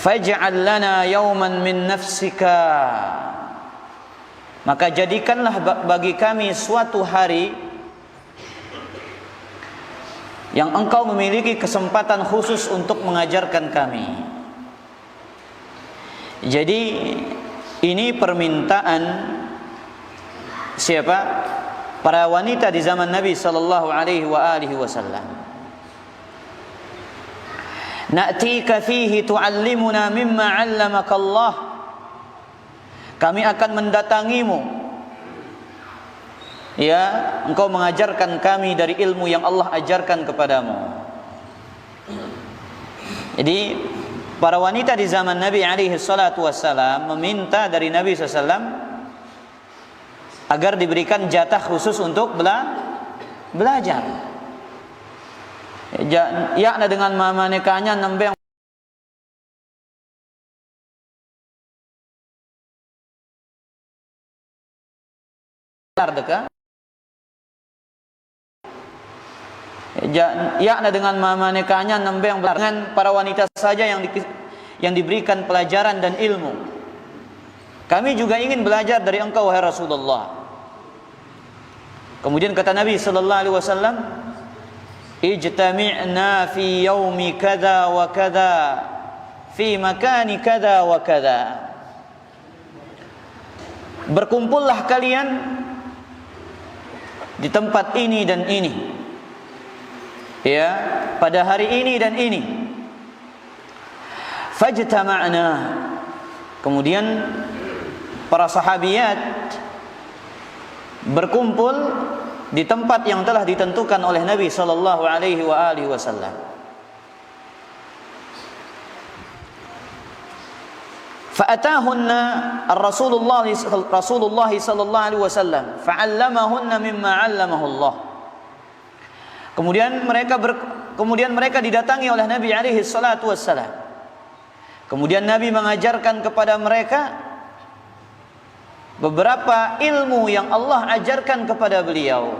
faj'al lana yawman min nafsika, maka jadikanlah bagi kami suatu hari yang engkau memiliki kesempatan khusus untuk mengajarkan kami. Jadi ini permintaan siapa? Para wanita di zaman Nabi sallallahu alaihi wasallam. Na'tika fihi tu'allimuna mimma 'allamaka Allah. Kami akan mendatangimu, ya, engkau mengajarkan kami dari ilmu yang Allah ajarkan kepadamu. Jadi para wanita di zaman Nabi alaihi salatu wassalam meminta dari Nabi SAW agar diberikan jatah khusus untuk belajar. Yakna dengan mama nikahnya nembeng deka. Yakna dengan mama nikahnya nembeng dengan para wanita saja yang diberikan pelajaran dan ilmu. Kami juga ingin belajar dari engkau wahai Rasulullah. Kemudian kata Nabi sallallahu alaihi wasallam, ijtami'na fi yaumi kada wa kada fi makani kada wa kada. Berkumpullah kalian di tempat ini dan ini, ya, pada hari ini dan ini. Fajtama'na. Kemudian para sahabiyat berkumpul di tempat yang telah ditentukan oleh Nabi sallallahu alaihi wasallam. Fa'atahunna Rasulullah sallallahu alaihi wasallam fa'allamahunna mimma 'allamahu Allah. Kemudian mereka didatangi oleh Nabi alaihi salatu wassalam. Kemudian Nabi mengajarkan kepada mereka beberapa ilmu yang Allah ajarkan kepada beliau.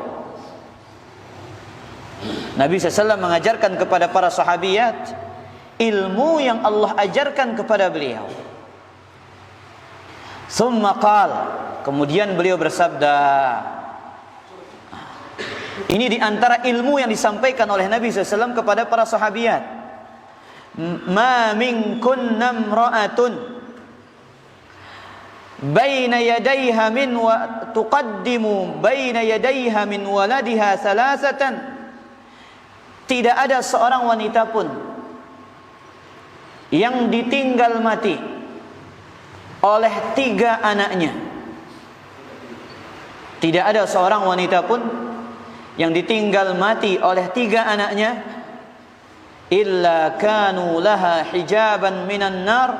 Nabi SAW mengajarkan kepada para sahabiyat ilmu yang Allah ajarkan kepada beliau. Summa qala, kemudian beliau bersabda. Ini di antara ilmu yang disampaikan oleh Nabi SAW kepada para sahabiyat. Ma minkunna imra'atun baina yadayha min wa tuqaddimu baina yadayha min waladiha salasatan. Tidak ada seorang wanita pun yang ditinggal mati oleh 3 anaknya. Tidak ada seorang wanita pun yang ditinggal mati oleh 3 anaknya illa kanu laha hijaban minan nar,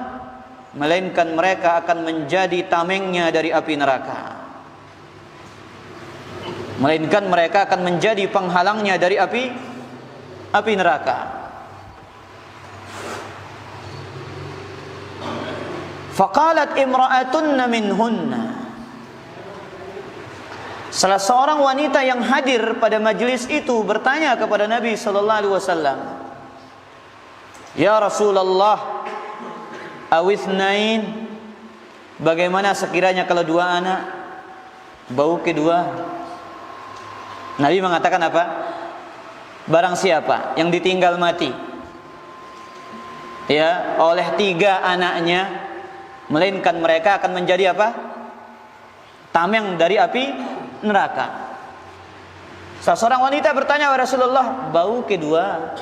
melainkan mereka akan menjadi tamengnya dari api neraka. Melainkan mereka akan menjadi penghalangnya dari api neraka. Faqalat imra'atunna minhunna. Salah seorang wanita yang hadir pada majelis itu bertanya kepada Nabi sallallahu alaihi wasallam, "Ya Rasulullah, awithnain, bagaimana sekiranya kalau 2 anak, bau kedua?" Nabi mengatakan apa? Barang siapa yang ditinggal mati, ya, oleh 3 anaknya, melainkan mereka akan menjadi apa? Tameng dari api neraka. Seorang wanita bertanya kepada Rasulullah, bau kedua,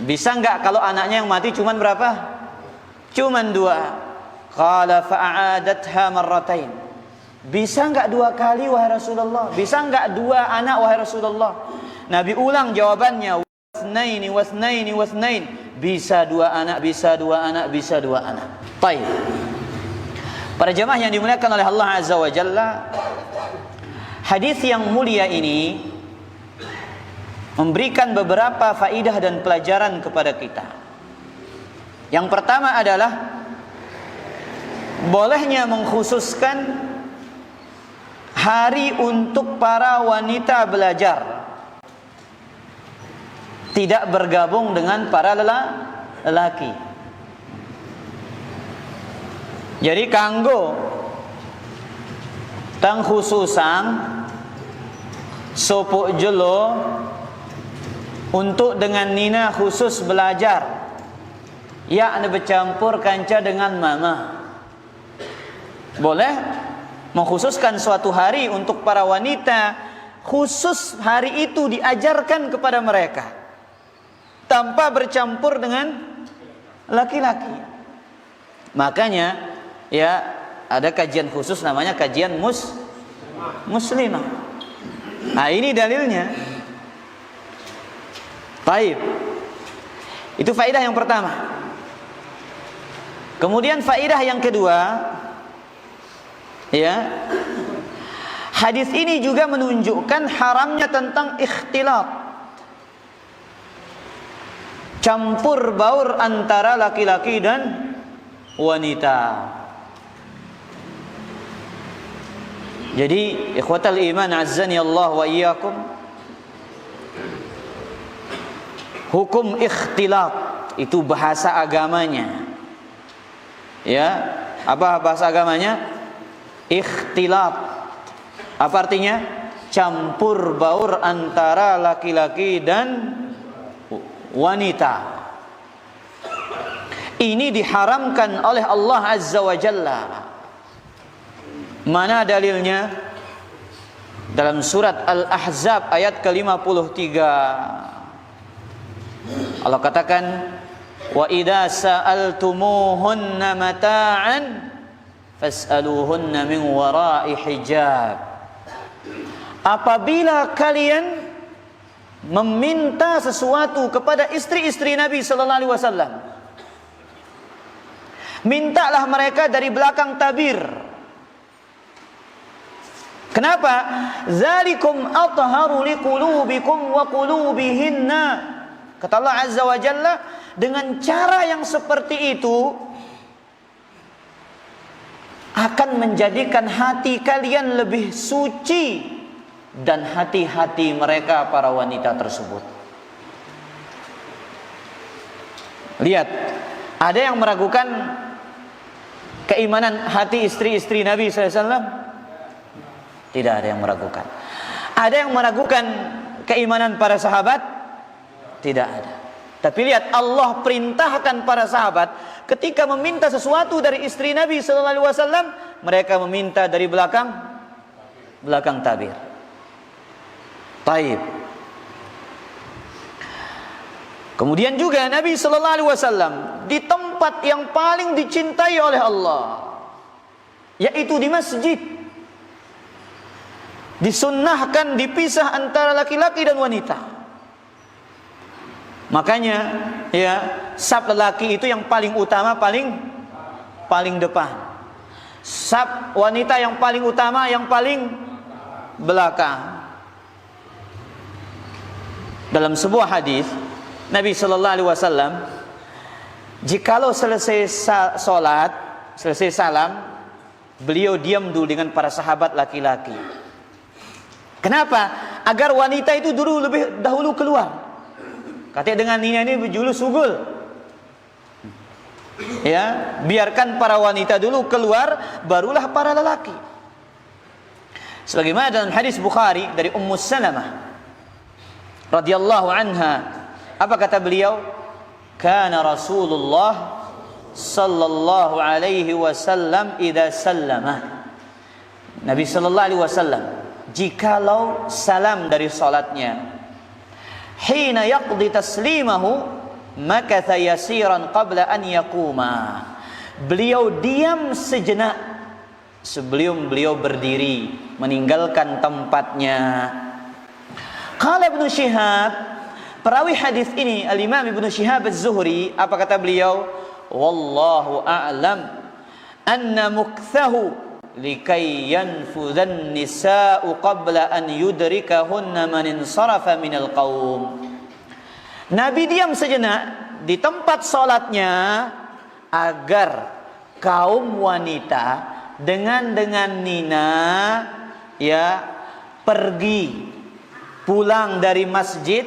bisa enggak kalau anaknya yang mati cuman berapa? Cuman 2. Qala fa'adatha marratain. Bisa enggak 2 kali wahai Rasulullah? Bisa enggak 2 anak wahai Rasulullah? Nabi ulang jawabannya, wasnaini wasnaini wasnain. Bisa 2 anak, bisa 2 anak, bisa 2 anak. Baik. Para jemaah yang dimuliakan oleh Allah Azza wa Jalla, hadis yang mulia ini memberikan beberapa faidah dan pelajaran kepada kita. Yang pertama adalah bolehnya mengkhususkan hari untuk para wanita belajar, tidak bergabung dengan para lelaki. Jadi kanggo tang khususan sopuk jelo untuk dengan nina khusus belajar, ya anda bercampur kanca dengan mama. Boleh mengkhususkan suatu hari untuk para wanita, khusus hari itu diajarkan kepada mereka tanpa bercampur dengan laki-laki. Makanya ya ada kajian khusus namanya kajian muslimah. Nah ini dalilnya. Baik. Itu faedah yang pertama. Kemudian faedah yang kedua, ya, hadis ini juga menunjukkan haramnya tentang ikhtilat, campur baur antara laki-laki dan wanita. Jadi ikhwatal iman azzani Allah wa iyyakum, hukum ikhtilat itu bahasa agamanya. Ya, apa bahasa agamanya? Ikhtilat. Apa artinya? Campur baur antara laki-laki dan wanita. Ini diharamkan oleh Allah Azza wa Jalla. Mana dalilnya? Dalam surat Al-Ahzab ayat ke-53. Allah katakan, wa idza sa'altumuhunna mata'an fas'aluhunna min wara'i hijab. Apabila kalian meminta sesuatu kepada istri-istri Nabi sallallahu alaihi wasallam, mintalah mereka dari belakang tabir. Kenapa? Zalikum atharu liqulubikum wa qulubihinna. Kata Allah Azza wa Jalla, dengan cara yang seperti itu akan menjadikan hati kalian lebih suci dan hati-hati mereka para wanita tersebut. Lihat, ada yang meragukan keimanan hati istri-istri Nabi SAW? Tidak ada yang meragukan. Ada yang meragukan keimanan para sahabat? Tidak ada. Tapi lihat, Allah perintahkan para sahabat ketika meminta sesuatu dari istri Nabi sallallahu alaihi wasallam, mereka meminta dari belakang tabir. Taib. Kemudian juga Nabi sallallahu alaihi wasallam di tempat yang paling dicintai oleh Allah, yaitu di masjid, disunnahkan dipisah antara laki-laki dan wanita. Makanya ya, saf lelaki itu yang paling utama, paling depan. Saf wanita yang paling utama, yang paling belakang. Dalam sebuah hadis Nabi sallallahu alaihi wasallam, jikalau selesai salat, selesai salam, beliau diam dulu dengan para sahabat laki-laki. Kenapa? Agar wanita itu dulu lebih dahulu keluar. Katanya dengan ini berjulus sugul. Ya, biarkan para wanita dulu keluar, barulah para lelaki. Sebagaimana dalam hadis Bukhari dari Ummu Salamah radhiyallahu anha, apa kata beliau? Kana Rasulullah sallallahu alaihi wasallam idza sallama. Nabi sallallahu alaihi wasallam jikalau salam dari salatnya, hina yaqdi taslimahu makatha yasiran qabla an yaquma. Beliau diam sejenak sebelum beliau berdiri meninggalkan tempatnya. Qala Ibnu Syihab, perawi hadis ini Al-Imam Ibnu Syihab Az-Zuhri, apa kata beliau? Wallahu a'lam anna mukthahu likai yanfudhan nisa'u qabla an yudrikahunna man insarafa minal qaum. Nabi diam sejenak di tempat salatnya agar kaum wanita dengan nina ya pergi pulang dari masjid,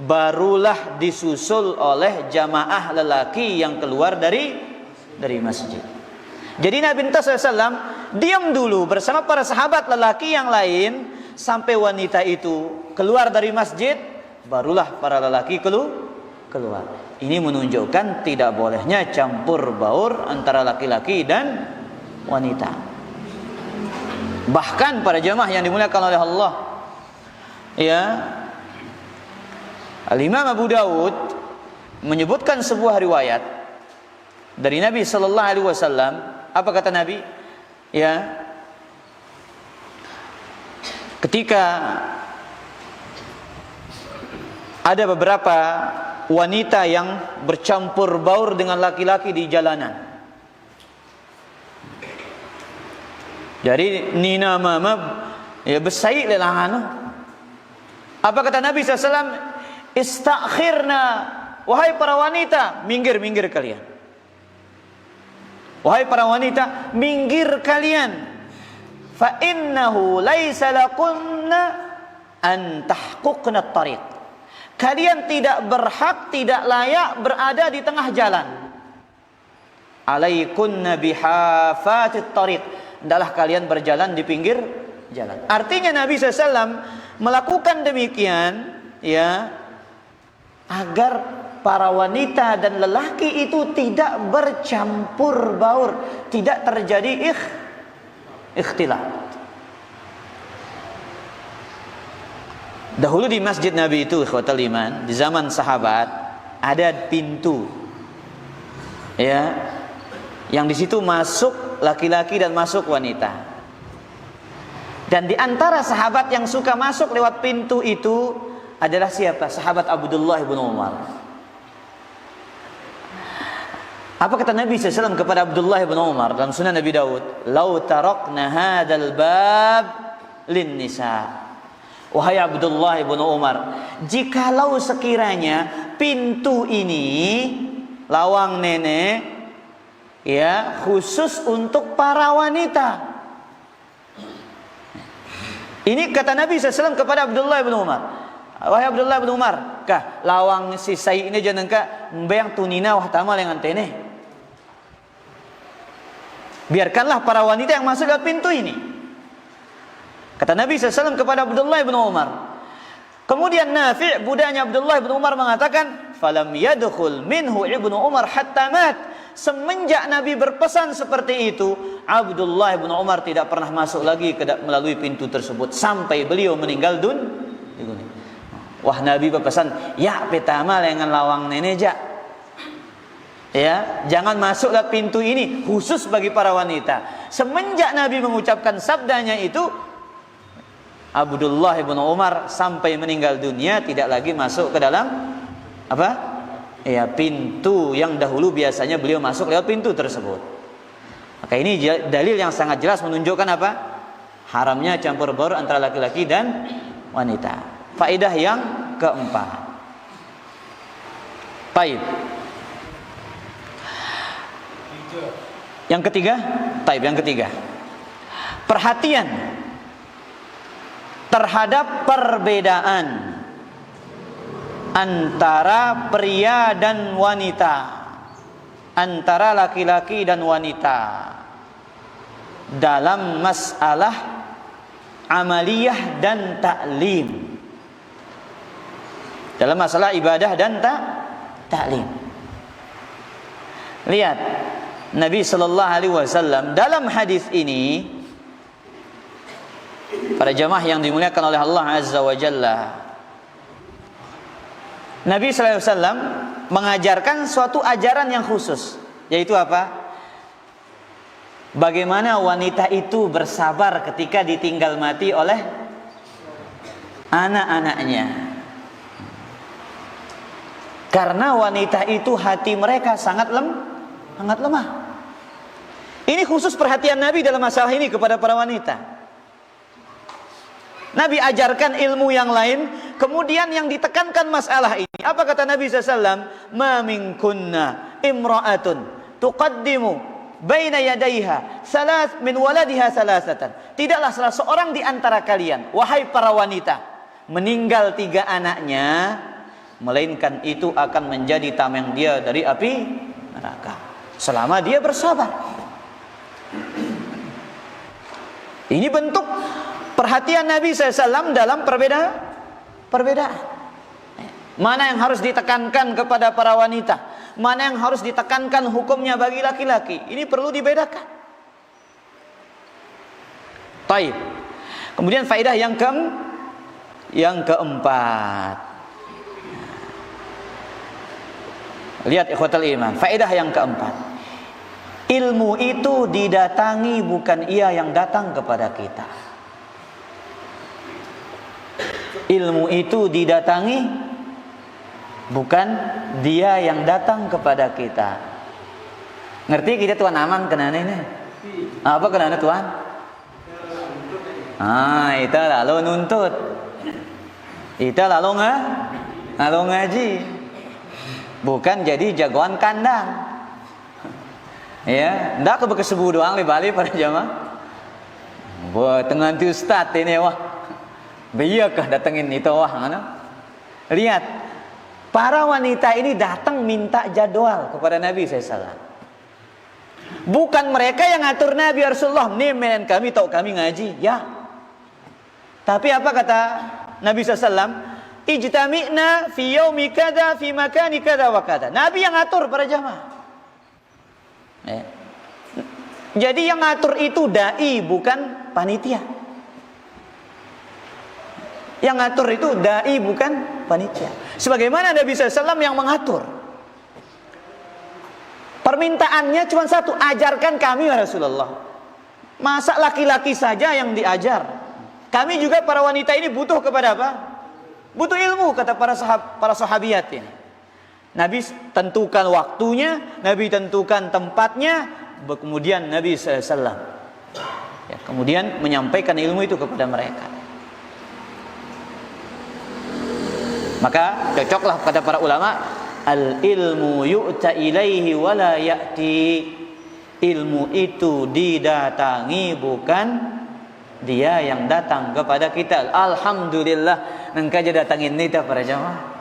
barulah disusul oleh jamaah lelaki yang keluar dari masjid. Jadi Nabi SAW diam dulu bersama para sahabat lelaki yang lain sampai wanita itu keluar dari masjid, barulah para lelaki keluar. Ini menunjukkan tidak bolehnya campur baur antara laki-laki dan wanita. Bahkan para jemaah yang dimuliakan oleh Allah, ya, Al-Imam Abu Dawud menyebutkan sebuah riwayat dari Nabi sallallahu alaihi wasallam. Apa kata Nabi? Ya, ketika ada beberapa wanita yang bercampur baur dengan laki-laki di jalanan. Jadi nina mama ya bersaik lelahanu. Apa kata Nabi SAW? Istakhirna, wahai para wanita, minggir kalian. Wahai para wanita, minggir kalian. Fa innahu laisa lakunna an tahquqna at-tariq. Kalian tidak berhak, tidak layak berada di tengah jalan. Alaikunna bihafatit tariq. Hendaklah kalian berjalan di pinggir jalan. Artinya Nabi SAW melakukan demikian, ya, agar para wanita dan lelaki itu tidak bercampur baur, tidak terjadi ikhtilat. Dahulu di masjid Nabi itu, ikhwatal iman, di zaman sahabat ada pintu, ya, yang di situ masuk laki-laki dan masuk wanita. Dan di antara sahabat yang suka masuk lewat pintu itu adalah siapa? Sahabat Abdullah bin Umar. Apa kata Nabi SAW kepada Abdullah bin Umar dalam Sunan Nabi Daud? Lau tarakna hadal bab lin nisa. Wahai Abdullah bin Umar, jikalau sekiranya pintu ini, lawang nenek, ya, khusus untuk para wanita. Ini kata Nabi SAW kepada Abdullah bin Umar. Wahai Abdullah bin Umar, kah lawang si sai ini jangan kah membayang tunina wah tamal yang antene. Biarkanlah para wanita yang masuk lewat pintu ini. Kata Nabi SAW kepada Abdullah bin Umar. Kemudian Nafi', budaknya Abdullah bin Umar, mengatakan, falam yadkhul minhu ibnu Umar hatta mat. Semenjak Nabi berpesan seperti itu, Abdullah bin Umar tidak pernah masuk lagi melalui pintu tersebut sampai beliau meninggal dunia. Wah, Nabi berpesan, ya petama dengan lawang neneja. Ya, jangan masuk lewat pintu ini khusus bagi para wanita. Semenjak Nabi mengucapkan sabdanya itu, Abdullah bin Umar sampai meninggal dunia tidak lagi masuk ke dalam apa? Ya, pintu yang dahulu biasanya beliau masuk lewat pintu tersebut. Maka ini dalil yang sangat jelas menunjukkan apa? Haramnya campur baur antara laki-laki dan wanita. Faedah yang keempat. Baik. Yang ketiga. Perhatian terhadap perbedaan antara pria dan wanita, antara laki-laki dan wanita dalam masalah amaliyah dan ta'lim, dalam masalah ibadah dan ta'lim. Lihat Nabi sallallahu alaihi wasallam dalam hadis ini, para jamaah yang dimuliakan oleh Allah Azza wa Jalla, Nabi sallallahu alaihi wasallam mengajarkan suatu ajaran yang khusus, yaitu apa? Bagaimana wanita itu bersabar ketika ditinggal mati oleh anak-anaknya. Karena wanita itu hati mereka sangat lemah. Ini khusus perhatian Nabi dalam masalah ini kepada para wanita. Nabi ajarkan ilmu yang lain, kemudian yang ditekankan masalah ini. Apa kata Nabi SAW? Ma minkunna imra'atun tuqaddimu baina yadaiha salas min waladiha salasatan. Tidaklah salah seorang di antara kalian, wahai para wanita, meninggal 3 anaknya, melainkan itu akan menjadi tameng dia dari api neraka selama dia bersabar. Ini bentuk perhatian Nabi SAW dalam perbedaan. Mana yang harus ditekankan kepada para wanita, mana yang harus ditekankan hukumnya bagi laki-laki. Ini perlu dibedakan. Taib. Kemudian faedah yang keempat. Lihat ikhwatal iman, faedah yang keempat. Ilmu itu didatangi, bukan ia yang datang kepada kita. Ilmu itu didatangi, bukan dia yang datang kepada kita. Ngerti kita tuan aman kenana ini? Apa kenana tuan? Itu lalu nuntut. Itu lalu ngaji. Bukan jadi jagoan kandang. Ya, ndak ke sebu doang di Bali pada jamaah. Buat tengah tu ustaz ini wah. Biyakah datengin itu wah mana? Lihat, para wanita ini datang minta jadwal kepada Nabi SAW. Bukan mereka yang ngatur Nabi Rasulullah, nih men kami tahu kami ngaji, ya. Tapi apa kata Nabi SAW? Ijtami'na fi yaumi kada fi makani kada wa kada. Nabi yang ngatur para jamaah. Jadi yang ngatur itu dai, bukan panitia. Yang ngatur itu dai, bukan panitia. Sebagaimana Nabi SAW yang mengatur. Permintaannya cuma satu, ajarkan kami ya Rasulullah. Masa laki-laki saja yang diajar? Kami juga para wanita ini butuh kepada apa? Butuh ilmu, kata para sahabiat ini. Nabi tentukan waktunya, Nabi tentukan tempatnya, kemudian Nabi SAW kemudian menyampaikan ilmu itu kepada mereka. Maka cocoklah kata para ulama, al ilmu yu'ta ilaihi wala ya'ti. Ilmu itu didatangi, bukan dia yang datang kepada kita. Alhamdulillah nangka aja datangin nita para jamaah.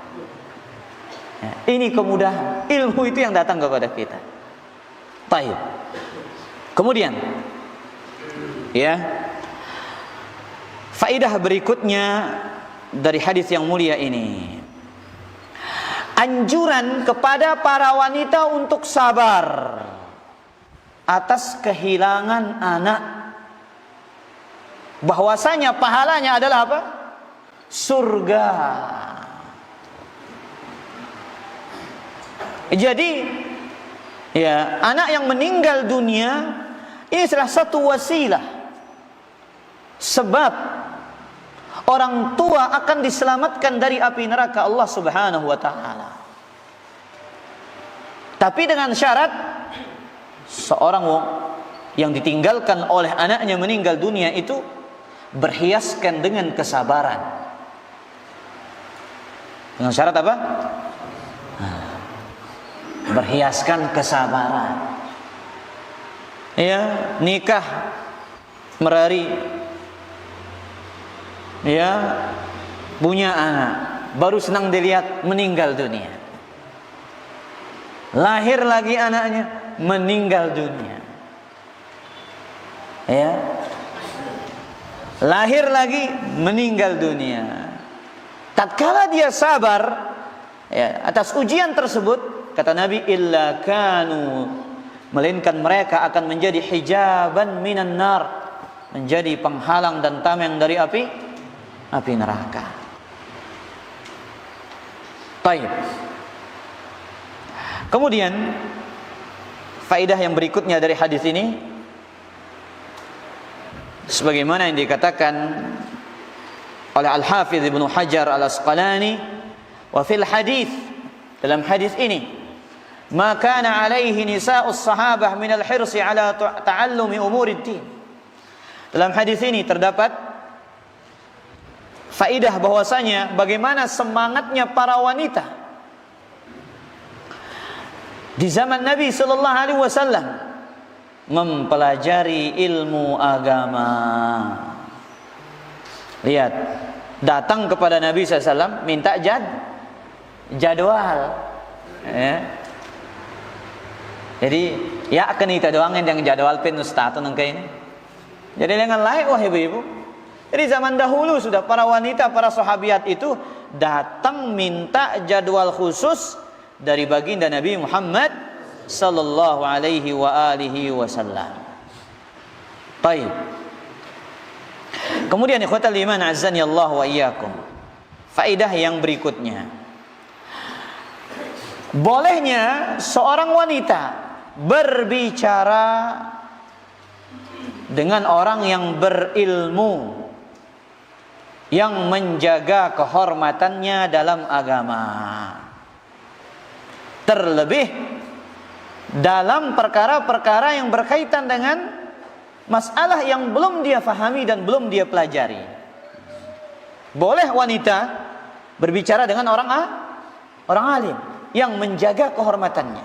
Ini kemudahan, ilmu itu yang datang kepada kita. Baik. Kemudian, ya, faedah berikutnya dari hadis yang mulia ini, anjuran kepada para wanita untuk sabar atas kehilangan anak. Bahwasanya pahalanya adalah apa? Surga. Jadi, ya, anak yang meninggal dunia ini salah satu wasilah, sebab orang tua akan diselamatkan dari api neraka Allah Subhanahu wa taala. Tapi dengan syarat seorang yang ditinggalkan oleh anaknya meninggal dunia itu berhiaskan dengan kesabaran. Dengan syarat apa? Berhiaskan kesabaran. Ya, nikah merari, ya, punya anak, baru senang dilihat meninggal dunia. Lahir lagi anaknya, meninggal dunia. Ya, lahir lagi, meninggal dunia. Tatkala dia sabar, ya, atas ujian tersebut, kata Nabi, illa kanu, melainkan mereka akan menjadi hijaban minan nar, menjadi penghalang dan tameng dari api neraka. Baik. Kemudian faedah yang berikutnya dari hadis ini, sebagaimana yang dikatakan oleh Al-Hafidz Ibnu Hajar Al-Asqalani, wa fil hadis, dalam hadis ini, ma kana alaihi nisa'us sahabah min al-hirsi ala ta'allumi umuriddin. Dalam hadis ini terdapat faedah bahwasanya bagaimana semangatnya para wanita di zaman Nabi sallallahu alaihi wasallam mempelajari ilmu agama. Lihat, datang kepada Nabi sallallahu alaihi wasallam minta jadwal. Ya. Jadi, ya akan kita doang yang jadwal pin ustaz nang ini. Jadi dengan layak wahai ibu-ibu. Jadi zaman dahulu sudah para wanita, para sahabiat itu datang minta jadwal khusus dari baginda Nabi Muhammad sallallahu alaihi wa alihi wasallam. Baik. Kemudian ikhwatal iman azzani Allah wa iyyakum. Faedah yang berikutnya. Bolehnya seorang wanita berbicara dengan orang yang berilmu, yang menjaga kehormatannya dalam agama, terlebih dalam perkara-perkara yang berkaitan dengan masalah yang belum dia fahami dan belum dia pelajari. Boleh wanita berbicara dengan orang alim yang menjaga kehormatannya,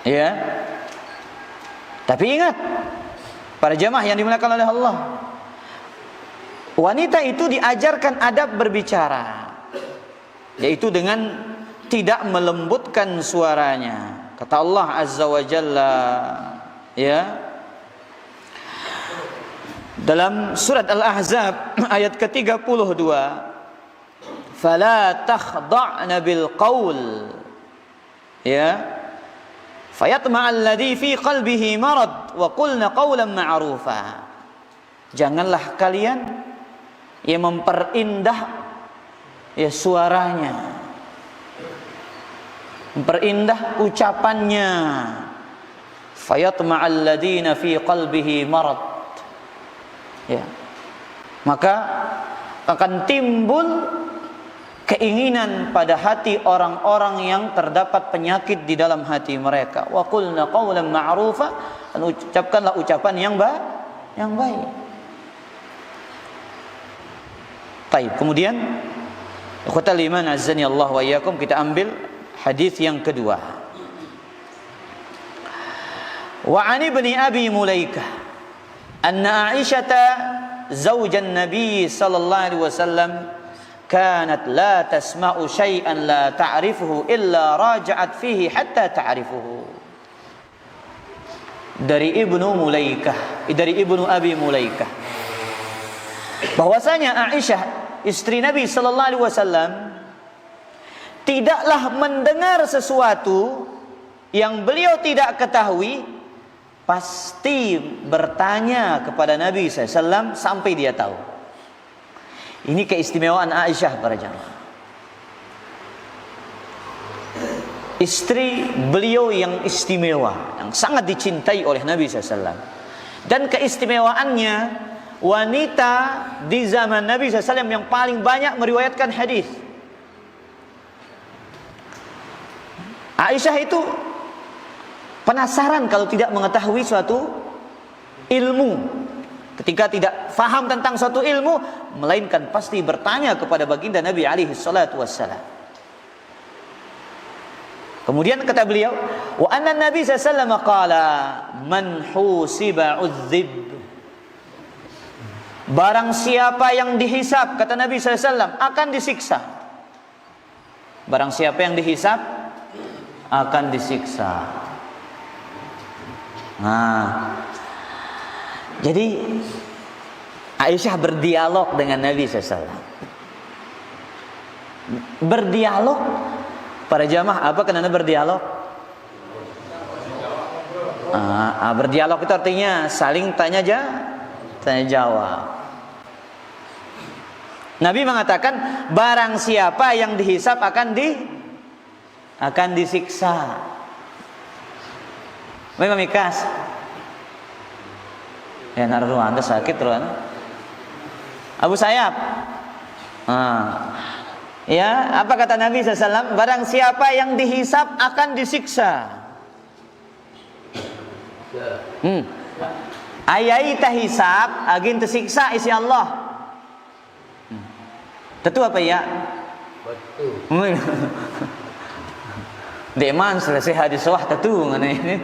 ya. Tapi ingat, para jamaah yang dimuliakan oleh Allah, wanita itu diajarkan adab berbicara, yaitu dengan tidak melembutkan suaranya. Kata Allah Azza wa Jalla, ya, dalam surat Al-Ahzab ayat ke-32, fala takhda'na bil qaul, ya, fayatma'al ladzi fi qalbihi marad wa qulna qawlan ma'rufa. Janganlah kalian yang memperindah ya suaranya, memperindah ucapannya. Fayatma'al ladzina fi qalbihi marad, ya, maka akan timbul keinginan pada hati orang-orang yang terdapat penyakit di dalam hati mereka. Wa qulna qawlan ma'rufa, dan ucapkanlah ucapan yang baik. Baik, kemudian ikhwatal iman azzani Allah wa iyyakum, kita ambil hadis yang kedua. Wa 'an ibni Abi Mulaikah anna Aisyah zaujan Nabi sallallahu alaihi wasallam kanat la tasma'u syai'an la ta'rifuhu illa raja'at fihi hatta ta'rifuhu. Dari Ibnu Mulaikah, dari Ibnu Abi Mulaikah, bahwasanya Aisyah istri Nabi sallallahu alaihi wasallam tidaklah mendengar sesuatu yang beliau tidak ketahui, pasti bertanya kepada Nabi sallallahu alaihi wasallam sampai dia tahu. Ini keistimewaan Aisyah para jamaah. Istri beliau yang istimewa, yang sangat dicintai oleh Nabi SAW. Dan keistimewaannya, wanita di zaman Nabi SAW yang paling banyak meriwayatkan hadis. Aisyah itu penasaran kalau tidak mengetahui suatu ilmu. Ketika tidak faham tentang suatu ilmu, melainkan pasti bertanya kepada baginda Nabi alaihi salatu wassalam. Kemudian kata beliau, wa anna Nabi sallallahu alaihi wasallam qala man husiba uzzib. Barang siapa yang dihisab, kata Nabi sallallahu alaihi wasallam, akan disiksa. Barang siapa yang dihisab akan disiksa. Nah, jadi Aisyah berdialog dengan Nabi SAW. Berdialog, para jamaah, apa kenapa berdialog? Berdialog itu artinya saling tanya jawab. Nabi mengatakan barang siapa yang dihisab akan disiksa. Memang mikas. Ya naruh Anda sakit ruan. Abu Sayyaf. Ya, apa kata Nabi SAW? Barang siapa yang dihisab akan disiksa. Ayai tahisab agin tersiksa isi Allah. Tentu apa ya? Betul. Deman selesai hadis wah tentu ngene ini.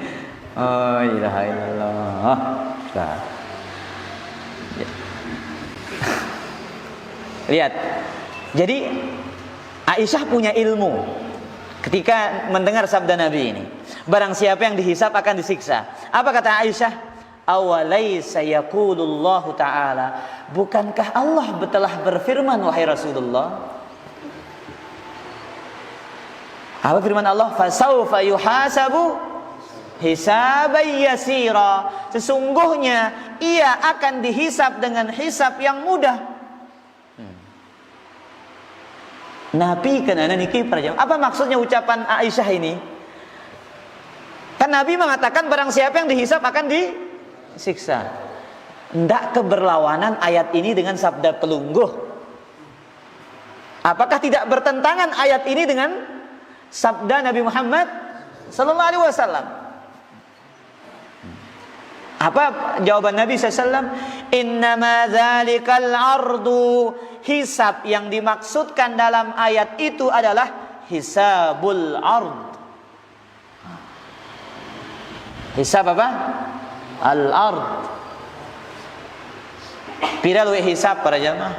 Oh, ilaha illallah. Nah. Lihat. Jadi Aisyah punya ilmu ketika mendengar sabda Nabi ini. Barang siapa yang dihisab akan disiksa. Apa kata Aisyah? awalaysa yaqulullahu ta'ala, bukankah Allah telah berfirman wahai Rasulullah? Apa firman Allah? Fasaufa yuhasabu hisaban yasira, sesungguhnya ia akan dihisab dengan hisab yang mudah. Nabi kan ana niki para jamaah. Apa maksudnya ucapan Aisyah ini? Kan Nabi mengatakan barang siapa yang dihisab akan disiksa. Ndak keberlawanan ayat ini dengan sabda pelungguh. Apakah tidak bertentangan ayat ini dengan sabda Nabi Muhammad sallallahu alaihi wasallam? Apa jawaban Nabi sallallahu? Innama dzalikal ardu, hisab yang dimaksudkan dalam ayat itu adalah hisabul ard. Hisab apa? Al-ard. Pira luwe hisab para jamaah?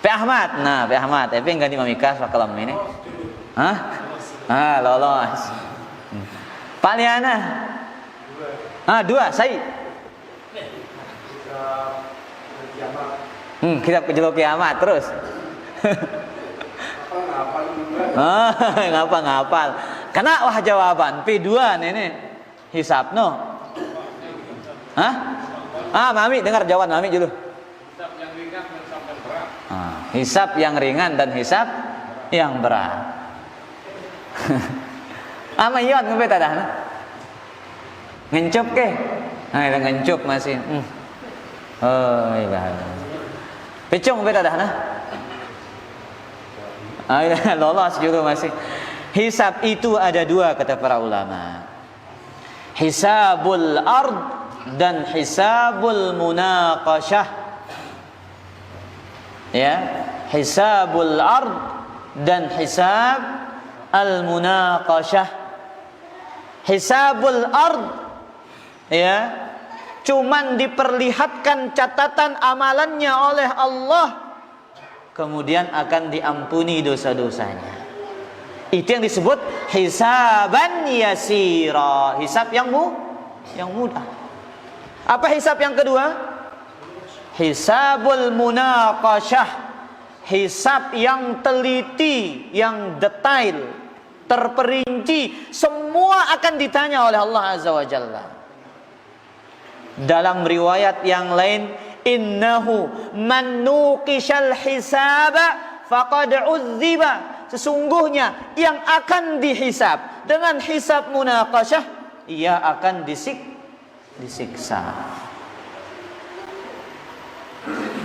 Pak Ahmad. Nah, Pak Ahmad, tapi enggak di mamikas kalam ini. Hah? Ah, lolos. Pak Liana. Ah, 2, saya. Kitab Kejelok Kiamat terus. Ngapal. Kena wah jawaban P2 nenek hisab no. Hah? Ah, Mami dengar jawaban Mami dulu. Hisab yang ringan dan hisab yang berat. Ama yon ngebe tadah. Ngencup ke? Nah, itu ngencup masih. Oh, iya. Pecung beda dah nah. Lolos juga masih. Hisab itu ada 2 kata para ulama. Hisabul ard dan hisabul munaqashah. Ya, hisabul ard dan hisab al munaqashah. Hisabul ard, ya, cuman diperlihatkan catatan amalannya oleh Allah, kemudian akan diampuni dosa-dosanya. Itu yang disebut hisaban yasira, hisab yang mudah. Apa hisab yang kedua? Hisabul munaqashah, hisab yang teliti, yang detail, terperinci, semua akan ditanya oleh Allah Azza wa Jalla. Dalam riwayat yang lain, innahu man nuqishal hisaba faqad uzziba, sesungguhnya yang akan dihisab dengan hisab munaqashah, ia akan disiksa.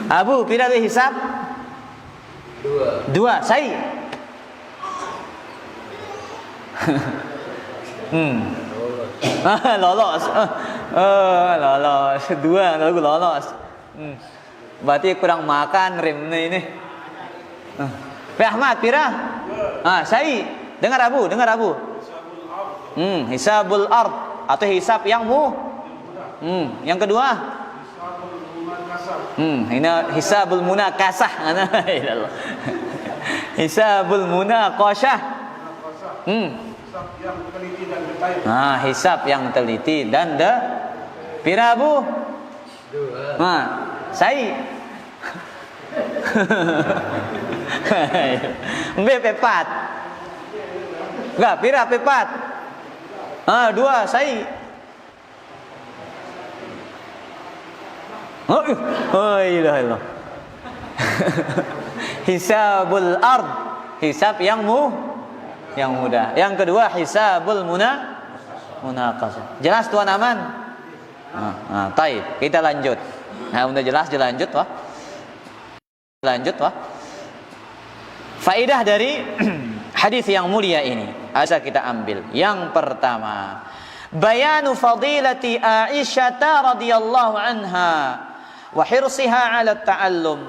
Abu, pira hisab? 2. Saya. Lolos. Lolos. 2 lalu lolos. Berarti kurang makan rem ini. Pak Ahmad pira? Saya. Dengar Abu. Hisabul ard atau hisab yang yang kedua? Ini hisabul munakasah. Hisabul munaqashah. Yang teliti dan detail. Hisab yang teliti dan pira Bu? 2. Saya. Pepat. Enggak, pira pepat. 2 saya. Oh, ilah. Hisabul ard, hisab yang mudah. Yang kedua hisabul munaqashah. Jelas tuan aman? Taib, kita lanjut. Udah jelas dilanjut wah. Faedah dari hadis yang mulia ini asa kita ambil. Yang pertama, bayanu fadilati Aisyah radhiyallahu anha wa hirsiha 'ala ta'allum.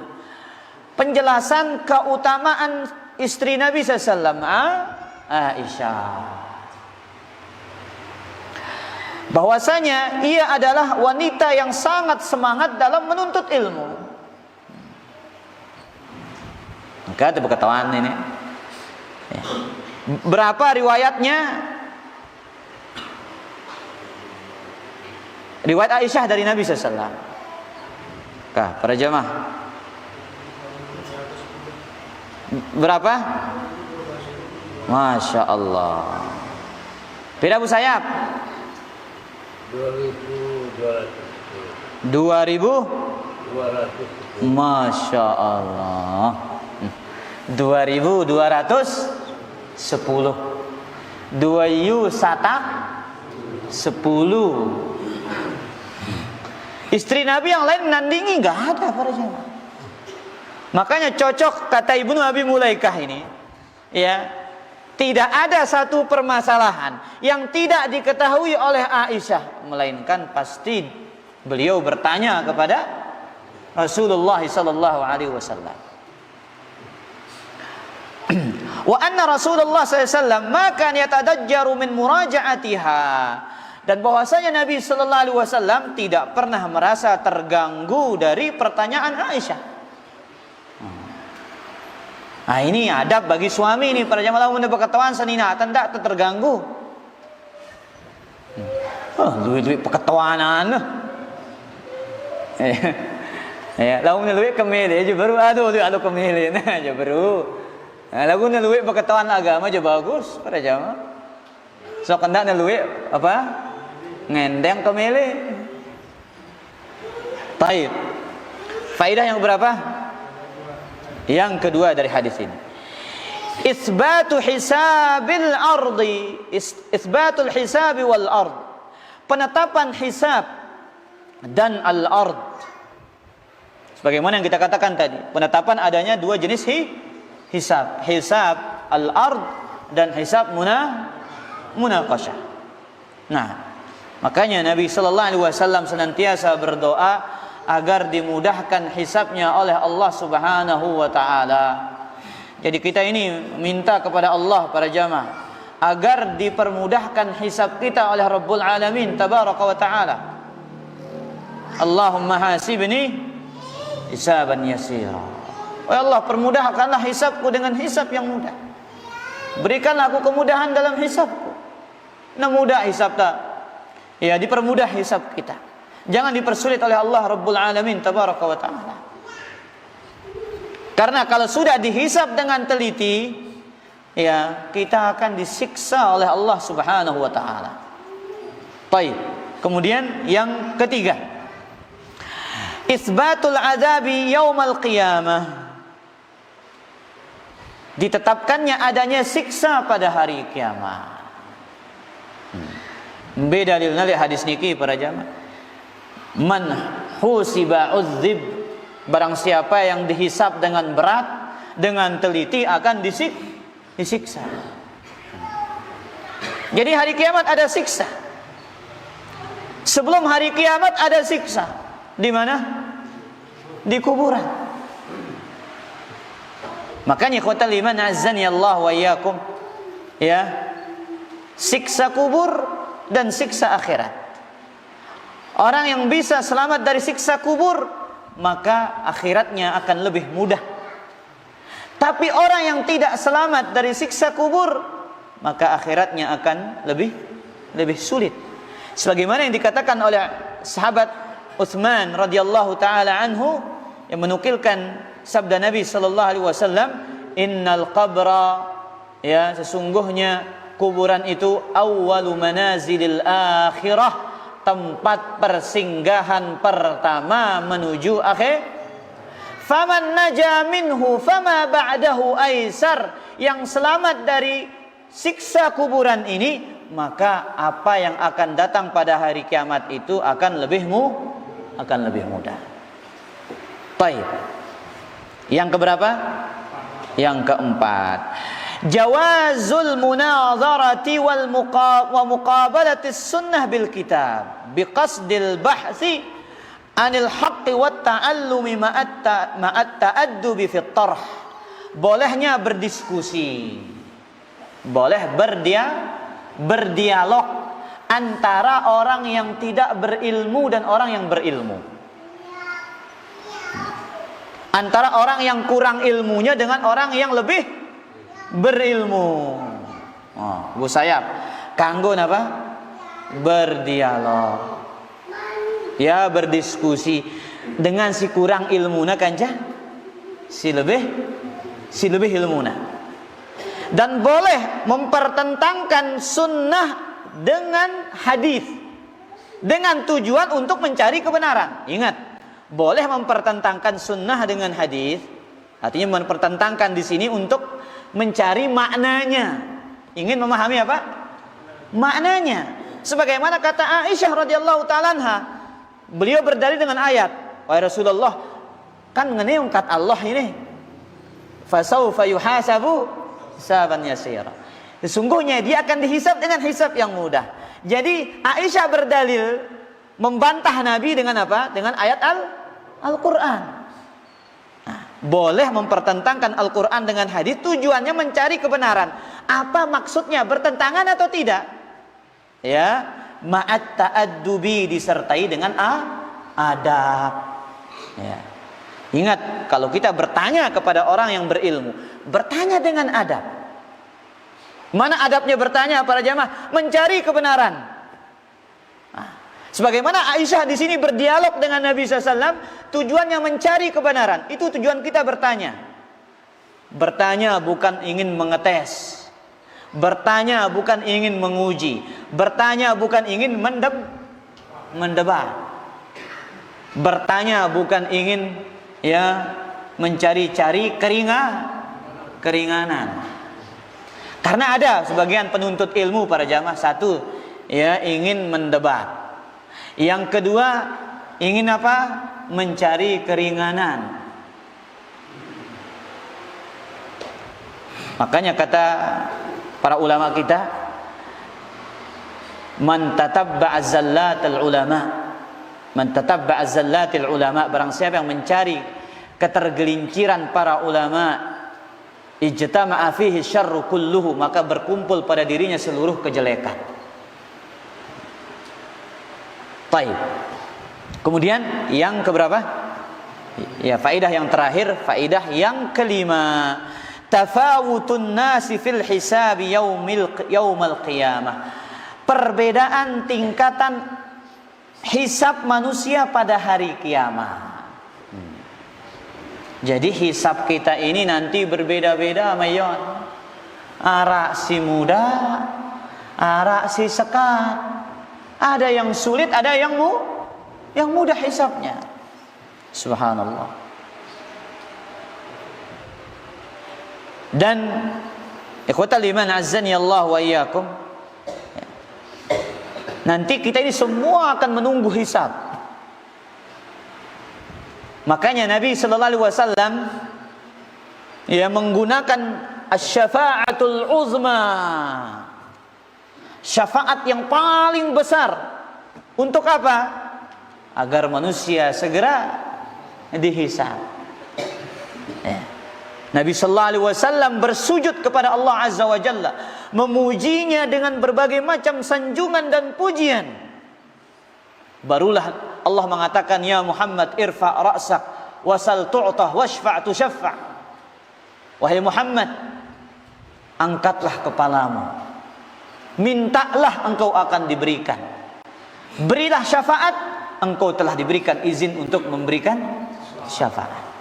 Penjelasan keutamaan istri Nabi sallallahu alaihi wasallam, Aisyah, bahwasanya ia adalah wanita yang sangat semangat dalam menuntut ilmu. Maka ada berkataan ini. Berapa riwayatnya? Riwayat Aisyah dari Nabi SAW. Kah, para jamaah? Berapa? Masya Allah. Beda Abu Sayyaf? 2.200. Masya Allah. 2.210. 2 yu satak 10. Istri Nabi yang lain menandingi nggak ada para jemaah. Makanya cocok kata Ibnu Abi Mulaikah ini, ya, tidak ada satu permasalahan yang tidak diketahui oleh Aisyah, melainkan pasti beliau bertanya kepada Rasulullah sallallahu alaihi wasallam. Wa anna Rasulullah sallallahu alaihi wasallam maka yatadajjaru min muraja'atiha, dan bahwasanya Nabi sallallahu alaihi wasallam tidak pernah merasa terganggu dari pertanyaan Aisyah. Nah, ini adab bagi suami ini, para jamaah mun berketawan sanina tanda terganggu. Duit peketuanan. Ya, lamun luwih kemele aja baru aduh kemele nah aja baru. Nah, lagun luwih peketuan agama aja bagus para jamaah. Sok hendak luwih apa? Ngendeng kemele. Baik. Faidah yang berapa? Yang kedua dari hadis ini. Isbatu hisabil ardi, isbatul hisabi wal ard. Penetapan hisab dan al ard. Sebagaimana yang kita katakan tadi, penetapan adanya dua jenis hisab. Hisab al ard dan hisab munaqasyah. Nah, makanya Nabi sallallahu alaihi wasallam senantiasa berdoa agar dimudahkan hisabnya oleh Allah Subhanahu wa taala. Jadi kita ini minta kepada Allah para jamaah agar dipermudahkan hisab kita oleh Rabbul Alamin tabaraka wa taala. Allahumma hasibni hisaban yasira. Ya Allah, permudahkanlah hisabku dengan hisab yang mudah. Berikanlah aku kemudahan dalam hisabku. Nah, mudah hisab tak? Ya, dipermudah hisab kita. Jangan dipersulit oleh Allah Rabbul Alamin tabaraka wa ta'ala. Karena kalau sudah dihisab dengan teliti, ya, kita akan disiksa oleh Allah Subhanahu wa ta'ala. Baik. Kemudian yang ketiga, isbatul azabi yaumal qiyamah. Ditetapkannya adanya siksa pada hari kiamat. Beda dalilna li hadis niki para jamaah. Man husiba uzzib, barang siapa yang dihisab dengan berat, dengan teliti akan disiksa. Jadi hari kiamat ada siksa. Sebelum hari kiamat ada siksa. Di mana? Di kuburan. Makanya kata liman azzani Allah wa iyyakum, ya, siksa kubur dan siksa akhirat. Orang yang bisa selamat dari siksa kubur, maka akhiratnya akan lebih mudah. Tapi orang yang tidak selamat dari siksa kubur, maka akhiratnya akan lebih sulit. Sebagaimana yang dikatakan oleh sahabat Utsman radhiyallahu taala anhu yang menukilkan sabda Nabi sallallahu alaihi wasallam, innal qabra, ya, sesungguhnya kuburan itu awwalu manazilil akhirah, tempat persinggahan pertama menuju akhir. Faman naja minhu fama ba'dahu aisar, yang selamat dari siksa kuburan ini, maka apa yang akan datang pada hari kiamat itu akan lebih mudah. Baik. Yang keberapa? Yang keempat, jawazul munazarati wa muqabalati sunnah bil kitab biqasdil bahsi anil haqqi wat ta'allumi ma'at ta'addubi fit tarh. Bolehnya berdiskusi, boleh berdialog antara orang yang tidak berilmu dan orang yang berilmu, antara orang yang kurang ilmunya dengan orang yang lebih berilmu. Bu Sayyaf, kanggo napa? Berdialog. Ya berdiskusi dengan si kurang ilmuna kanca, si lebih ilmuna. Dan boleh mempertentangkan sunnah dengan hadis dengan tujuan untuk mencari kebenaran. Ingat, boleh mempertentangkan sunnah dengan hadis, artinya mempertentangkan di sini untuk mencari maknanya. Ingin memahami apa? Maknanya. Sebagaimana kata Aisyah radhiyallahu taala anha, beliau berdalil dengan ayat, wahai Rasulullah, kan ngeneung kat Allah ini, fasaufa yuhasabu hisaban yasira. Sesungguhnya dia akan dihisab dengan hisab yang mudah. Jadi Aisyah berdalil membantah Nabi dengan apa? Dengan ayat Al-Quran. Nah, boleh mempertentangkan Al-Quran dengan hadis, tujuannya mencari kebenaran. Apa maksudnya? Bertentangan atau tidak? Ya, ma'at ta'addubi, disertai dengan adab. Ya. Ingat, kalau kita bertanya kepada orang yang berilmu, bertanya dengan adab. Mana adabnya bertanya para jamaah? Mencari kebenaran. Nah, sebagaimana Aisyah di sini berdialog dengan Nabi SAW, tujuannya mencari kebenaran. Itu tujuan kita bertanya. Bertanya bukan ingin mengetes. Bertanya bukan ingin menguji. Bertanya bukan ingin mendebat. Bertanya bukan ingin mencari-cari keringanan. Karena ada sebagian penuntut ilmu para jamaah, satu ingin mendebat. Yang kedua ingin apa? Mencari keringanan. Makanya kata para ulama kita, man tatabba'a zallatil ulama, man tatabba'a zallatil ulama, barang siapa yang mencari ketergelinciran para ulama, ijtama'a fihi syarru kulluhu, maka berkumpul pada dirinya seluruh kejelekan. Baik. Kemudian yang keberapa? Ya, faedah yang terakhir, faedah yang kelima, tafawutun nasi fil hisab yaumal qiyamah. Perbedaan tingkatan hisab manusia pada hari kiamat. Jadi hisab kita ini nanti berbeda-beda, mayon. Arak si muda, arak si sekat. Ada yang sulit, ada yang mudah hisabnya. Subhanallah. Dan ikhwatal iman azzani Allah wa iyyakum, nanti kita ini semua akan menunggu hisab. Makanya Nabi sallallahu alaihi wasallam menggunakan asy-syafa'atul uzma, syafaat yang paling besar. Untuk apa? Agar manusia segera dihisab. Nabi sallallahu alaihi wasallam bersujud kepada Allah azza wa jalla, memujinya dengan berbagai macam sanjungan dan pujian. Barulah Allah mengatakan, ya Muhammad irfa' ra'sak wasal tu'tah washfa' tushaffa'. Wahai Muhammad, angkatlah kepalamu, mintalah engkau akan diberikan. Berilah syafaat, engkau telah diberikan izin untuk memberikan syafaat.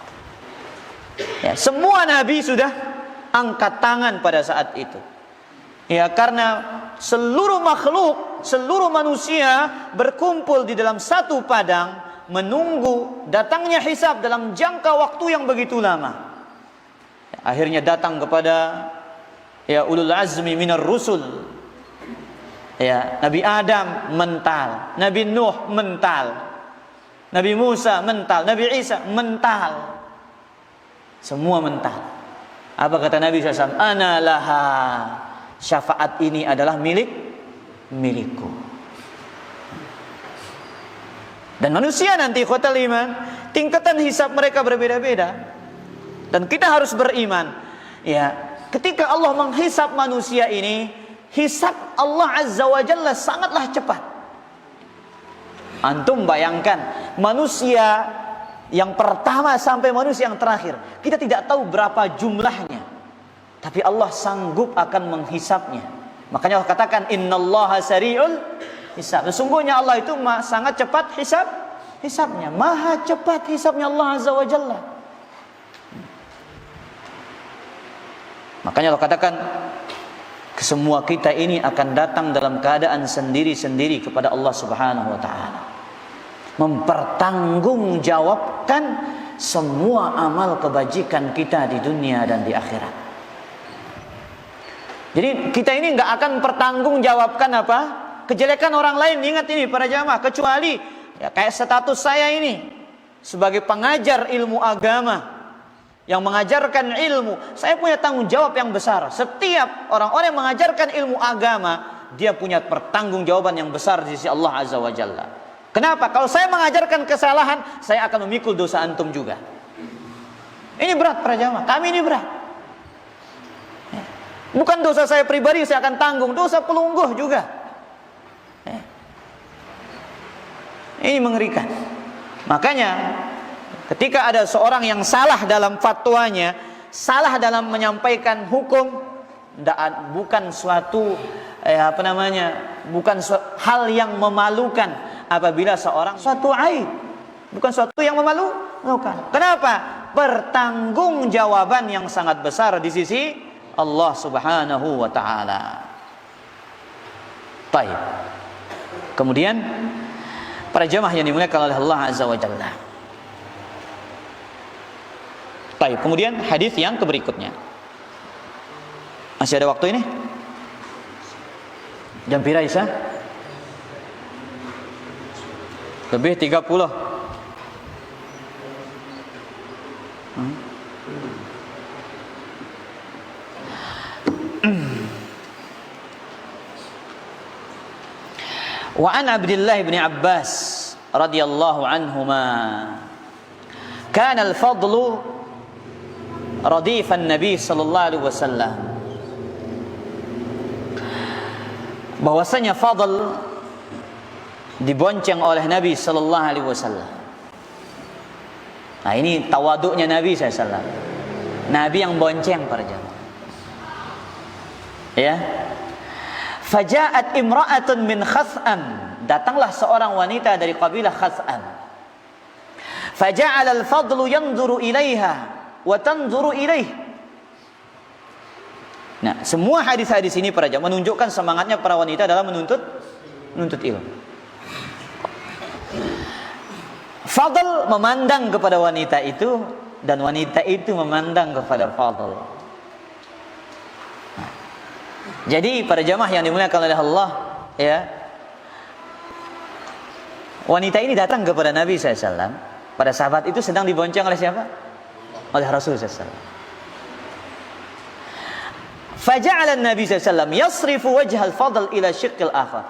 Ya, semua nabi sudah angkat tangan pada saat itu. Ya, karena seluruh makhluk, seluruh manusia berkumpul di dalam satu padang menunggu datangnya hisab dalam jangka waktu yang begitu lama. Ya, akhirnya datang kepada ulul azmi minar rusul. Ya, Nabi Adam mental, Nabi Nuh mental, Nabi Musa mental, Nabi Isa mental. Semua mental. Apa kata Nabi SAW? Ana laha, syafaat ini adalah milikku. Dan manusia nanti ikhwatal iman, tingkatan hisab mereka berbeda-beda. Dan kita harus beriman, ya, ketika Allah menghisab manusia ini, hisab Allah azza wa jalla sangatlah cepat. Antum bayangkan, manusia yang pertama sampai manusia yang terakhir, kita tidak tahu berapa jumlahnya, tapi Allah sanggup akan menghisapnya. Makanya Allah katakan innallaha sari'ul hisab. Sesungguhnya Allah itu sangat cepat hisabnya. Maha cepat hisabnya Allah Azza wa Jalla. Makanya Allah katakan, semua kita ini akan datang dalam keadaan sendiri-sendiri kepada Allah Subhanahu wa taala. Mempertanggungjawabkan semua amal kebajikan kita di dunia dan di akhirat. Jadi kita ini nggak akan pertanggungjawabkan apa? Kejelekan orang lain. Ingat ini para jamaah, kecuali ya, kayak status saya ini sebagai pengajar ilmu agama yang mengajarkan ilmu, saya punya tanggung jawab yang besar. Setiap orang-orang yang mengajarkan ilmu agama, dia punya pertanggungjawaban yang besar di sisi Allah Azza wa Jalla. Kenapa? Kalau saya mengajarkan kesalahan, saya akan memikul dosa antum juga. Ini berat para jamaah, kami ini berat. Bukan dosa saya pribadi saya akan tanggung, dosa pelungguh juga. Ini mengerikan. Makanya ketika ada seorang yang salah dalam fatwanya, salah dalam menyampaikan hukum, bukan suatu bukan hal yang memalukan apabila seorang suatu aib, bukan suatu yang memalukan. Kenapa? Pertanggungjawaban yang sangat besar di sisi Allah Subhanahu wa taala. Baik. Kemudian para jemaah yang dimuliakan oleh Allah Azza wa Jalla. Baik, kemudian hadis yang berikutnya. Masih ada waktu ini? Jam pira Isa? Lebih 30. Wa an Abdullah bin Abbas radhiyallahu anhuma kana al-fadlu radifan Nabi sallallahu alaihi wasallam, bahwasanya Fadl dibonceng oleh Nabi sallallahu alaihi wasallam. Nah, ini tawaduknya Nabi sallallahu alaihi wasallam. Nabi yang bonceng para jamaah. Ya. Faja'at imra'atun min Khas'am, datanglah seorang wanita dari kabilah Khas'am. Faja'ala al-Fadlu yanzuru ilaiha wa tanzuru ilaih. Nah, semua hadis-hadis ini para jamaah menunjukkan semangatnya para wanita dalam menuntut ilmu. Fadl memandang kepada wanita itu dan wanita itu memandang kepada Fadl. Jadi para jamaah yang dimuliakan oleh Allah, ya, wanita ini datang kepada Nabi SAW. Pada sahabat itu sedang dibonceng oleh siapa? Oleh Rasul SAW. Faja'ala Nabi SAW yasrifu wajhal Fadl ila syiqqil akhar.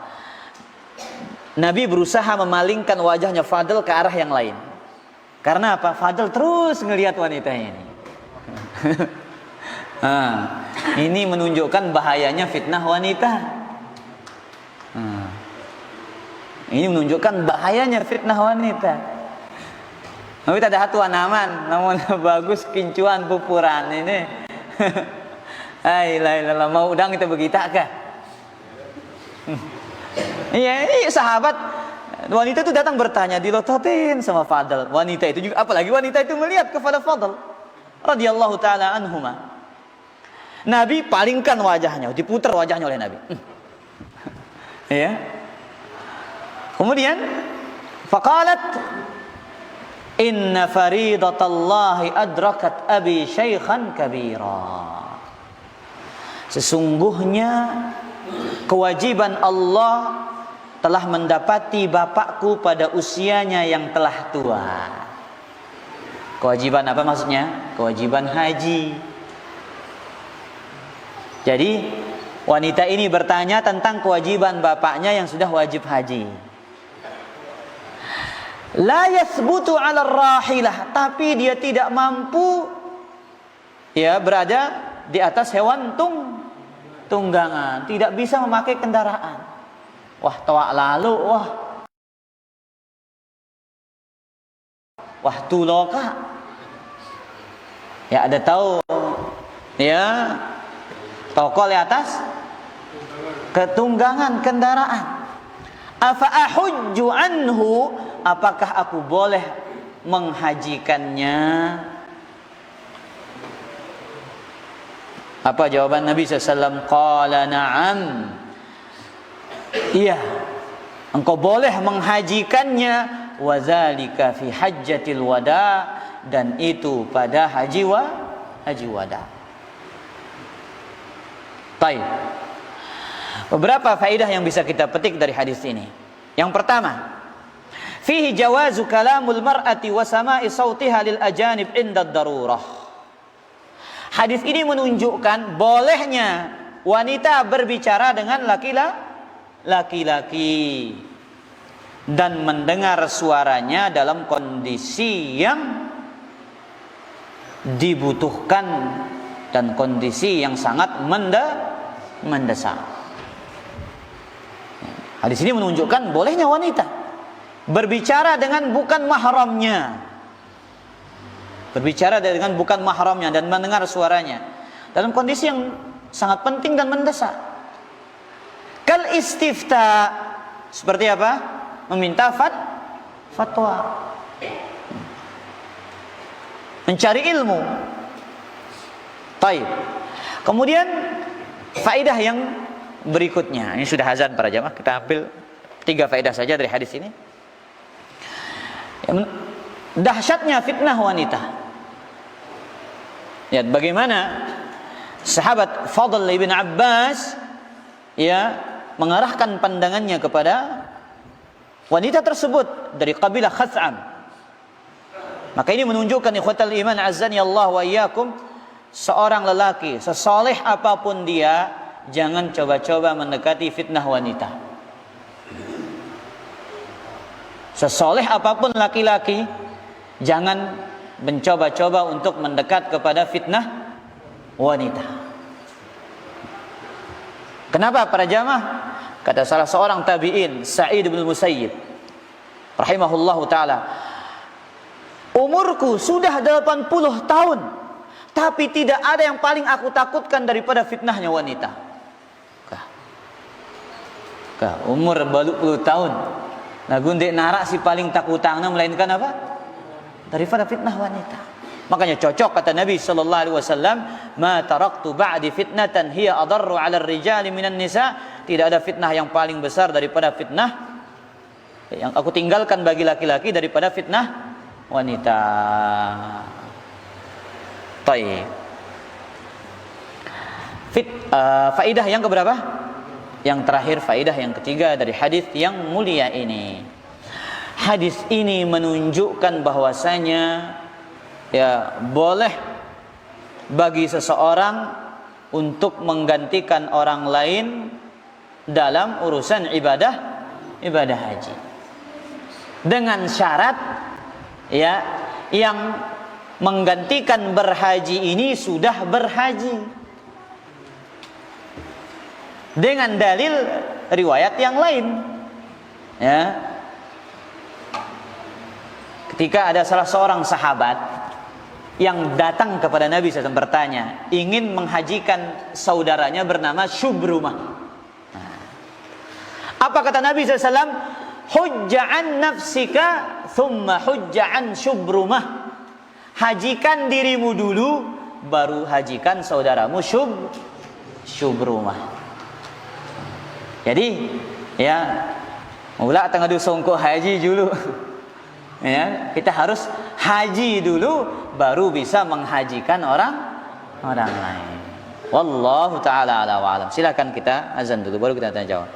Nabi berusaha memalingkan wajahnya Fadl ke arah yang lain. Karena apa? Fadl terus ngelihat wanita ini. Ini menunjukkan bahayanya fitnah wanita. Ini menunjukkan bahayanya fitnah wanita. Tapi tak ada hatu anaman, namun bagus kincuan pupuran ini. Ailah, mau udang kita begitu kah? Iya, ini sahabat wanita itu datang bertanya, dilototin sama Fadl. Wanita itu juga, apalagi wanita itu melihat kepada Fadl radhiyallahu taala anhuma. Nabi palingkan wajahnya, diputar wajahnya oleh Nabi. Ya. Kemudian faqalat inna faridatallahi adrakat abi syaikhan kabira. Sesungguhnya kewajiban Allah telah mendapati bapakku pada usianya yang telah tua. Kewajiban apa maksudnya? Kewajiban haji. Jadi wanita ini bertanya tentang kewajiban bapaknya yang sudah wajib haji. La yasbutu 'ala rahilah, tapi dia tidak mampu ya berada di atas hewan tunggangan, tidak bisa memakai kendaraan. Wah, tawak lalu, wah tuloka. Ya ada tahu ya tokol di atas ketunggangan kendaraan. Afa ahujju anhu apakah aku boleh menghajikannya? Apa jawaban Nabi SAW? Qala na'am. Iya, engkau boleh menghajikannya. Wa dzalika fi hajjatil wada, dan itu pada haji wada. Baik. Beberapa faedah yang bisa kita petik dari hadis ini. Yang pertama, fihi jawazu kalamul mar'ati wa sama'i sautiha lil ajanib inda darurah. Hadis ini menunjukkan bolehnya wanita berbicara dengan laki-laki dan mendengar suaranya dalam kondisi yang dibutuhkan dan kondisi yang sangat mendesak. Hadis ini menunjukkan bolehnya wanita berbicara dengan bukan mahramnya. Berbicara dengan bukan mahramnya dan mendengar suaranya dalam kondisi yang sangat penting dan mendesak. Kal istifta, seperti apa? Meminta fatwa. Mencari ilmu. Baik. Kemudian faedah yang berikutnya. Ini sudah azan para jamaah. Kita ambil 3 faedah saja dari hadis ini. Dahsyatnya fitnah wanita. Ya, bagaimana sahabat Fadl ibn Abbas mengarahkan pandangannya kepada wanita tersebut dari kabilah Khath'am. Maka ini menunjukkan ikhwatal iman azzani Allah wa iyyakum, seorang lelaki sesoleh apapun dia jangan coba-coba mendekati fitnah wanita. Sesoleh apapun laki-laki jangan mencoba-coba untuk mendekat kepada fitnah wanita. Kenapa para jamaah? Kata salah seorang tabi'in, Sa'id bin Musayyib rahimahullahu ta'ala, umurku sudah 80 tahun, tapi tidak ada yang paling aku takutkan daripada fitnahnya wanita. Umur 80 tahun, lagu ndek narak si paling takutangna melainkan apa? Daripada fitnah wanita. Makanya cocok kata Nabi sallallahu alaihi wasallam, "Ma taraktu ba'di fitnatan hiya adarru 'ala ar-rijali minan nisa." Tidak ada fitnah yang paling besar daripada fitnah yang aku tinggalkan bagi laki-laki daripada fitnah wanita. Baik. Faedah yang keberapa? Yang terakhir, faedah yang ketiga dari hadis yang mulia ini. Hadis ini menunjukkan bahwasanya boleh bagi seseorang untuk menggantikan orang lain dalam urusan ibadah haji, dengan syarat yang menggantikan berhaji ini sudah berhaji dengan dalil riwayat yang lain. Ketika ada salah seorang sahabat yang datang kepada Nabi SAW bertanya, ingin menghajikan saudaranya bernama Syubrumah. Apa kata Nabi SAW? Hujja'an nafsika thumma hujja'an Syubrumah. Hajikan dirimu dulu, baru hajikan saudaramu Syubrumah. Jadi mula tengah songkok haji dulu. Kita harus haji dulu baru bisa menghajikan orang lain. Wallahu taala ala wa alam. Silakan kita azan dulu baru kita tanya jawab.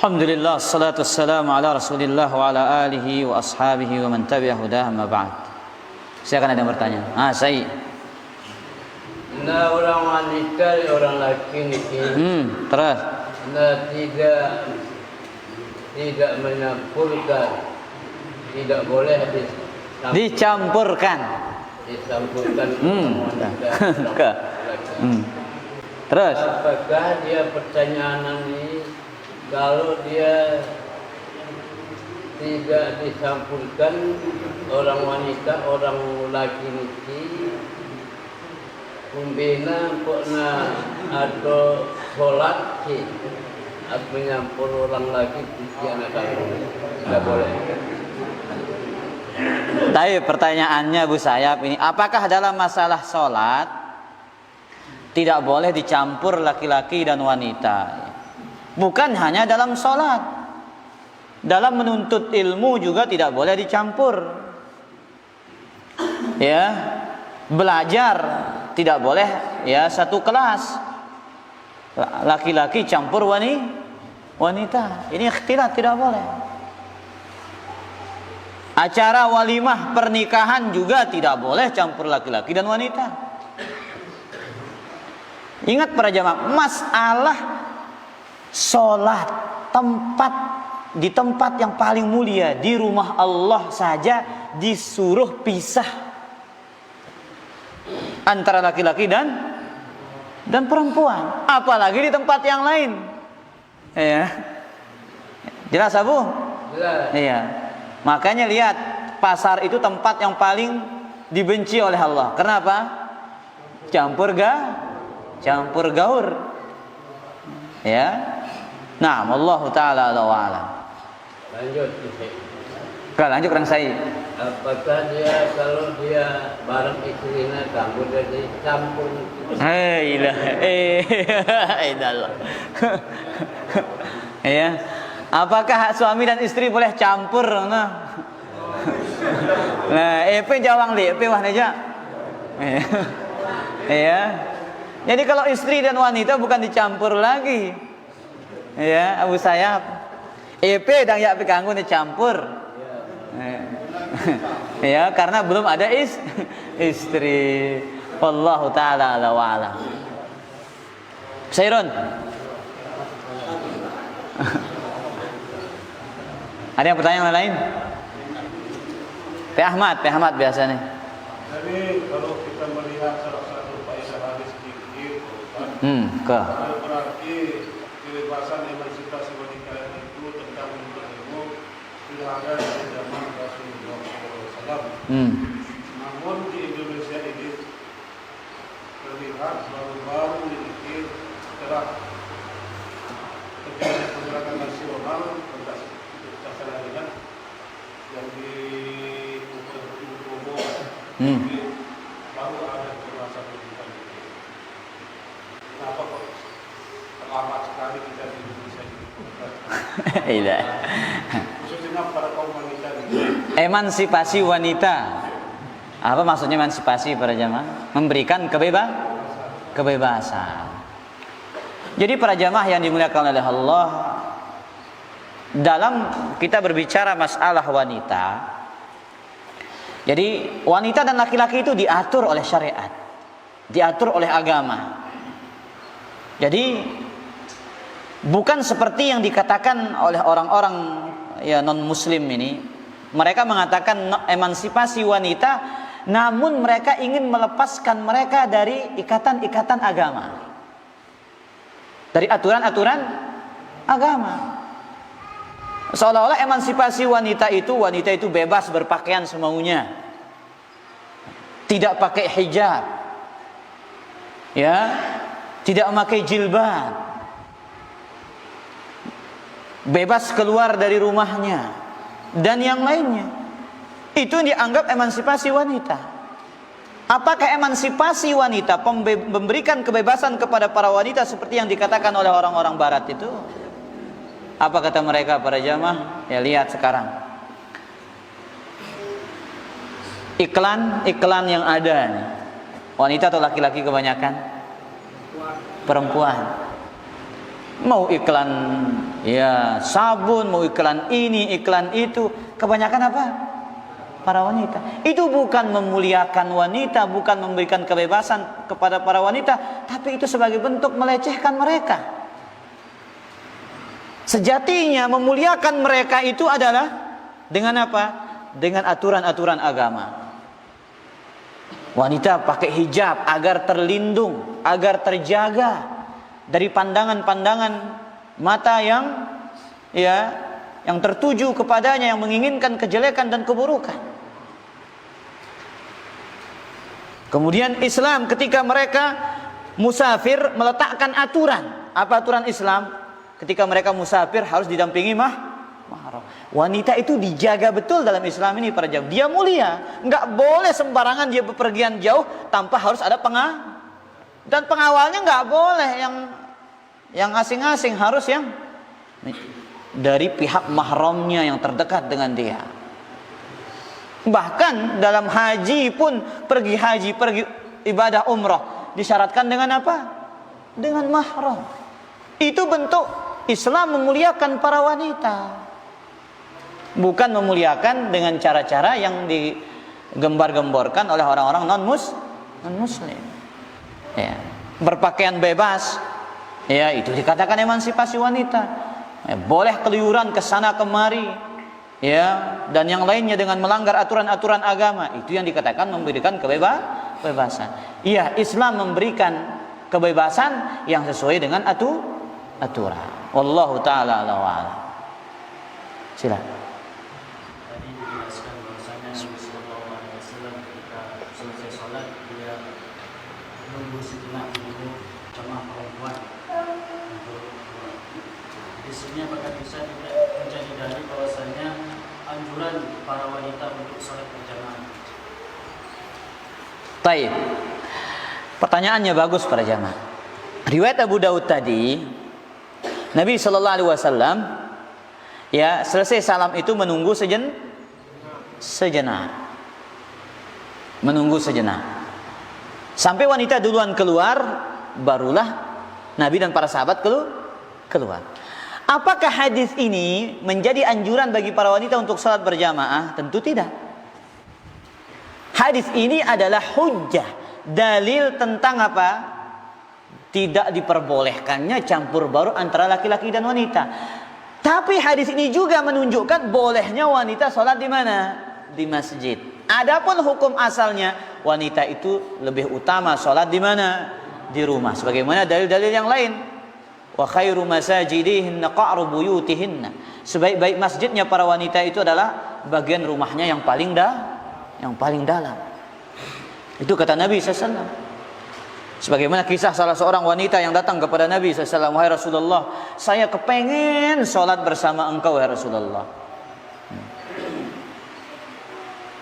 Alhamdulillah, salatu wassalamu ala rasulillah wa ala alihi wa ashabihi wa man tabi'ah hudah, amma ba'd. Silakan ada yang bertanya. Saya. Nah, orang wanita, orang laki ini terus. Nah, tidak menyampurkan, tidak boleh dicampurkan. Dicampurkan wanita. Terus. Apakah dia pertanyaan ini? Kalau dia tidak dicampurkan orang wanita, orang laki ini, kumbina pokna atau sholat ki, atau menyampur orang laki di anak tidak boleh. Tapi pertanyaannya Bu Sayap ini, apakah dalam masalah sholat tidak boleh dicampur laki-laki dan wanita? Bukan hanya dalam sholat, dalam menuntut ilmu juga tidak boleh dicampur. Ya, belajar tidak boleh ya satu kelas laki-laki campur wanita. Ini ikhtilat, tidak boleh. Acara walimah pernikahan juga tidak boleh campur laki-laki dan wanita. Ingat para jamaah, masalah sholat di tempat yang paling mulia, di rumah Allah saja disuruh pisah antara laki-laki dan perempuan, apalagi di tempat yang lain. Ya, jelas Abu? Jelas. Iya. Makanya lihat, pasar itu tempat yang paling dibenci oleh Allah. Kenapa? Campur gaur. Ya. Nah, Allah Ta'ala a'lam. Lanjut. Lanjut orang saya. Apakah dia kalau dia bareng istrinya kamu jadi campur? Ilah. Ya. Apakah suami dan istri boleh campur? Nah, jawang li, wah aja. Ya. Jadi kalau istri dan wanita bukan dicampur lagi. Ya, Abu Sayap. Dan ya kanggo dicampur. Ya, karena belum ada istri. Wallahu taala ala wa alam. Sairun. Ada yang pertanyaan lain? Pak Ahmad biasanya. Jadi kalau kita melihat salah satu faedah hadis sedikit, berarti kebebasan emansipasi wanita itu tentang menuntut ilmu sudah ada dari zaman Rasulullah SAW. Namun di Indonesia ini terlihat baru-baru Baru ada kebebasan pendidikan itu. Kenapa kok terlambat sekali kita di Indonesia ini? Iya. Khususnya pada kaum wanita ini. Emansipasi wanita. Apa maksudnya emansipasi para jamaah? Memberikan kebebasan. Jadi para jamaah yang dimuliakan oleh Allah, dalam kita berbicara masalah wanita, jadi wanita dan laki-laki itu diatur oleh syariat, diatur oleh agama. Jadi bukan seperti yang dikatakan oleh orang-orang ya non muslim ini. Mereka mengatakan emansipasi wanita, namun mereka ingin melepaskan mereka dari ikatan-ikatan agama, dari aturan-aturan agama. Seolah-olah emansipasi wanita itu bebas berpakaian semaunya, tidak pakai hijab, ya, tidak memakai jilbab, bebas keluar dari rumahnya, dan yang lainnya. Itu dianggap emansipasi wanita. Apakah emansipasi wanita memberikan kebebasan kepada para wanita seperti yang dikatakan oleh orang-orang barat itu? Apa kata mereka para jamaah? Ya lihat sekarang. Iklan yang ada nih. Wanita atau laki-laki kebanyakan? Perempuan. Mau iklan ya sabun, mau iklan ini, iklan itu, kebanyakan apa? Para wanita. Itu bukan memuliakan wanita, bukan memberikan kebebasan kepada para wanita, tapi itu sebagai bentuk melecehkan mereka. Sejatinya memuliakan mereka itu adalah dengan apa? Dengan aturan-aturan agama. Wanita pakai hijab agar terlindung, agar terjaga dari pandangan-pandangan mata yang tertuju kepadanya, yang menginginkan kejelekan dan keburukan. Kemudian Islam ketika mereka musafir meletakkan aturan. Apa aturan Islam? Ketika mereka musafir harus didampingi mahram. Wanita itu dijaga betul dalam Islam ini para jamaah. Dia mulia, nggak boleh sembarangan dia bepergian jauh tanpa harus ada pengawal. Dan pengawalnya nggak boleh yang asing-asing, harus yang dari pihak mahramnya yang terdekat dengan dia. Bahkan dalam haji pun, pergi ibadah umrah disyaratkan dengan apa? Dengan mahram. Itu bentuk Islam memuliakan para wanita, bukan memuliakan dengan cara-cara yang digembar-gemborkan oleh orang-orang non-muslim. Ya, berpakaian bebas, ya itu dikatakan emansipasi wanita. Ya, boleh keluyuran ke sana kemari, ya, dan yang lainnya dengan melanggar aturan-aturan agama, itu yang dikatakan memberikan kebebasan. Iya, Islam memberikan kebebasan yang sesuai dengan aturan. Wallahu ta'ala a'lam wa a'lam. Silakan. Tadi dijelaskan bahwasanya Nabi Sallallahu Alaihi Wasallam ketika selesai sholat dia menunggu sejenak dulu jamaah perempuan untuk di sini. Apakah bisa juga menjadi dalil bahwasanya anjuran para wanita untuk sholat berjamaah? Baik. Pertanyaannya bagus para jamaah. Riwayat Abu Daud tadi, Nabi Sallallahu Alaihi Wasallam ya selesai salam itu menunggu sejenak, menunggu sejenak sampai wanita duluan keluar, barulah Nabi dan para sahabat keluar. Apakah hadis ini menjadi anjuran bagi para wanita untuk salat berjamaah? Tentu tidak. Hadis ini adalah hujjah, dalil tentang apa? Tidak diperbolehkannya campur baur antara laki-laki dan wanita. Tapi hadis ini juga menunjukkan bolehnya wanita sholat di mana? Di masjid. Adapun hukum asalnya, wanita itu lebih utama sholat di mana? Di rumah. Sebagaimana dalil-dalil yang lain. Wa khairu masajidihinna qa'ru buyutihinna. Sebaik-baik masjidnya para wanita itu adalah bagian rumahnya yang paling dalam. Itu kata Nabi SAW. Sebagaimana kisah salah seorang wanita yang datang kepada Nabi SAW, wahai Rasulullah, saya kepengen sholat bersama engkau wahai Rasulullah.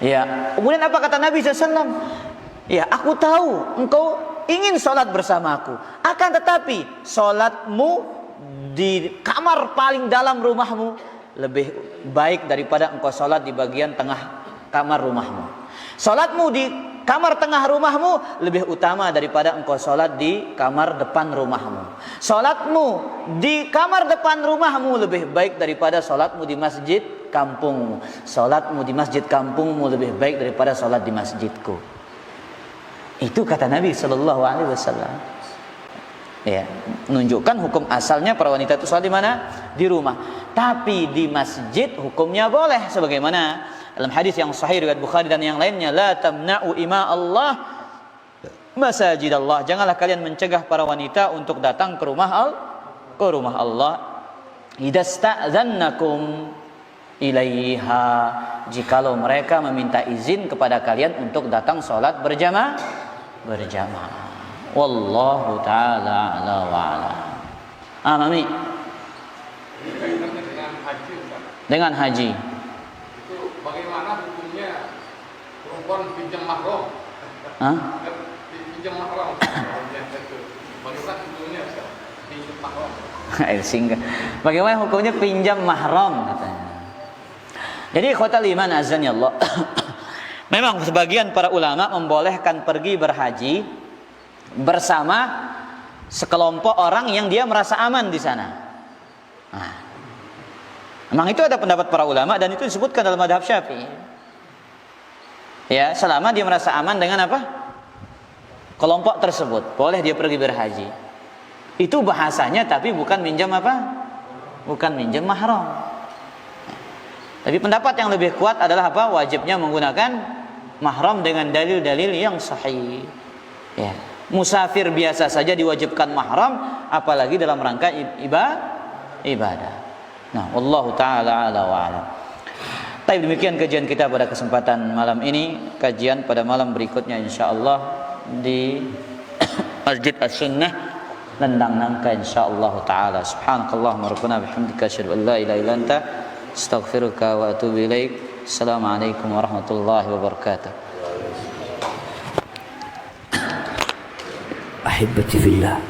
Ya, kemudian apa kata Nabi SAW? Ya, aku tahu engkau ingin sholat bersamaku, akan tetapi sholatmu di kamar paling dalam rumahmu lebih baik daripada engkau sholat di bagian tengah kamar rumahmu. Sholatmu di kamar tengah rumahmu lebih utama daripada engkau sholat di kamar depan rumahmu. Sholatmu di kamar depan rumahmu lebih baik daripada sholatmu di masjid kampungmu. Sholatmu di masjid kampungmu lebih baik daripada sholat di masjidku. Itu kata Nabi Sallallahu Alaihi Wasallam. Ya, menunjukkan hukum asalnya para wanita itu sholat di mana? Di rumah. Tapi di masjid hukumnya boleh, sebagaimana dalam hadis yang sahih riwayat Bukhari dan yang lainnya, la tamna'u ima Allah masajid Allah. Janganlah kalian mencegah para wanita untuk datang ke rumah Allah. Idasta'dzannakum ilaiha, jikalau mereka meminta izin kepada kalian untuk datang sholat berjamaah. Wallahu ta'ala a'la wa a'la. Mami. Dengan haji. Itu bagaimana hukumnya perempuan pinjam mahram? Pinjam mahram. Bagaimana hukumnya pinjam mahram? Singgah. Bagaimana hukumnya pinjam mahram katanya. Jadi ikhwatal iman azan ya Allah. Memang sebagian para ulama membolehkan pergi berhaji bersama sekelompok orang yang dia merasa aman di sana. Nah, memang itu ada pendapat para ulama dan itu disebutkan dalam madhab Syafi'i. Ya, selama dia merasa aman dengan apa? Kelompok tersebut, boleh dia pergi berhaji. Itu bahasanya, tapi bukan minjam apa? Bukan minjam mahram. Tapi pendapat yang lebih kuat adalah apa? Wajibnya menggunakan mahram dengan dalil-dalil yang sahih. Ya, musafir biasa saja diwajibkan mahram, apalagi dalam rangka ibadah. Nah, wallahu taala ala wa ala. Baik, demikian kajian kita pada kesempatan malam ini. Kajian pada malam berikutnya insyaallah di Masjid As-Sunnah Lendang Nangka insyaallah taala. Subhanakallahumma rabbana bihamdika asyhadu an la ilaha illa anta astaghfiruka wa atubu ilaik. Assalamualaikum warahmatullahi wabarakatuh. Ahibati fillah,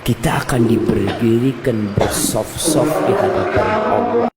kita akan diberikan bersaf-saf di hadapan Allah